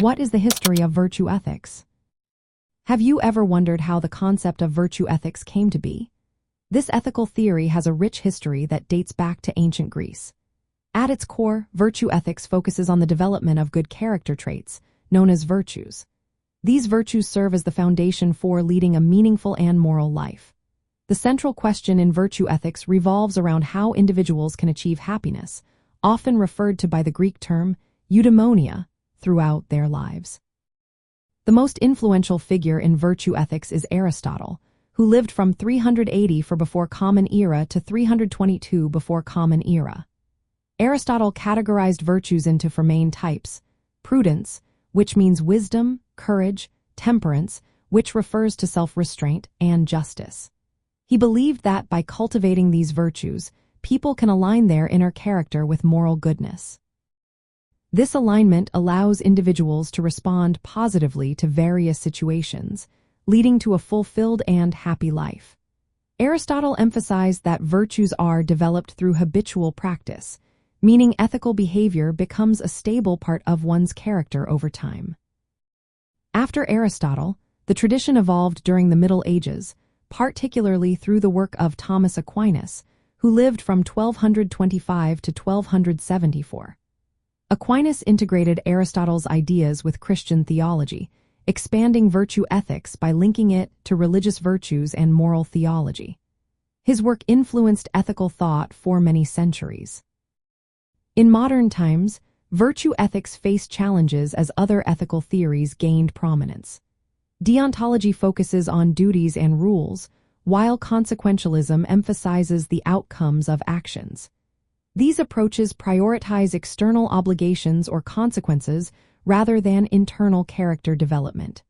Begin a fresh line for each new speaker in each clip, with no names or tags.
What is the history of virtue ethics? Have you ever wondered how the concept of virtue ethics came to be? This ethical theory has a rich history that dates back to ancient Greece. At its core, virtue ethics focuses on the development of good character traits, known as virtues. These virtues serve as the foundation for leading a meaningful and moral life. The central question in virtue ethics revolves around how individuals can achieve happiness, often referred to by the Greek term eudaimonia, throughout their lives. The most influential figure in virtue ethics is Aristotle, who lived from 380 before Common Era to 322 before Common Era. Aristotle categorized virtues into four main types: prudence, which means wisdom, courage; temperance, which refers to self-restraint; and justice. He believed that by cultivating these virtues, people can align their inner character with moral goodness. This alignment allows individuals to respond positively to various situations, leading to a fulfilled and happy life. Aristotle emphasized that virtues are developed through habitual practice, meaning ethical behavior becomes a stable part of one's character over time. After Aristotle, the tradition evolved during the Middle Ages, particularly through the work of Thomas Aquinas, who lived from 1225 to 1274. Aquinas integrated Aristotle's ideas with Christian theology, expanding virtue ethics by linking it to religious virtues and moral theology. His work influenced ethical thought for many centuries. In modern times, virtue ethics face challenges as other ethical theories gained prominence. Deontology focuses on duties and rules, while consequentialism emphasizes the outcomes of actions. These approaches prioritize external obligations or consequences rather than internal character development.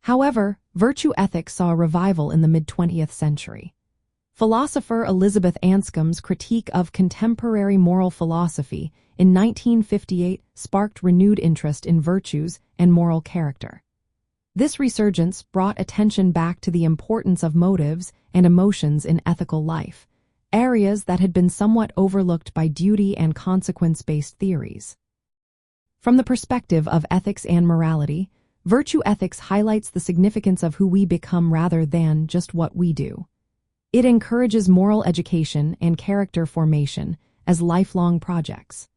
However, virtue ethics saw a revival in the mid-20th century. Philosopher Elizabeth Anscombe's critique of contemporary moral philosophy in 1958 sparked renewed interest in virtues and moral character. This resurgence brought attention back to the importance of motives and emotions in ethical life, areas that had been somewhat overlooked by duty and consequence-based theories. From the perspective of ethics and morality, virtue ethics highlights the significance of who we become rather than just what we do. It encourages moral education and character formation as lifelong projects.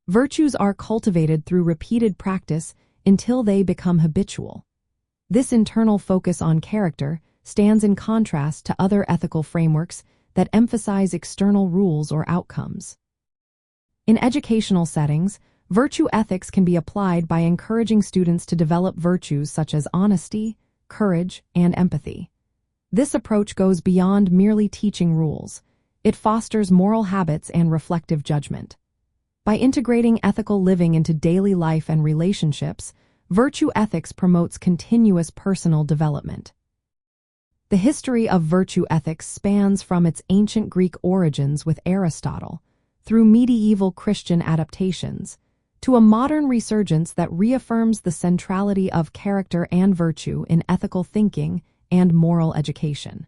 Virtues are cultivated through repeated practice until they become habitual. This internal focus on character stands in contrast to other ethical frameworks that emphasize external rules or outcomes. In educational settings, virtue ethics can be applied by encouraging students to develop virtues such as honesty, courage, and empathy. This approach goes beyond merely teaching rules. It fosters moral habits and reflective judgment. By integrating ethical living into daily life and relationships, virtue ethics promotes continuous personal development. The history of virtue ethics spans from its ancient Greek origins with Aristotle, through medieval Christian adaptations, to a modern resurgence that reaffirms the centrality of character and virtue in ethical thinking and moral education.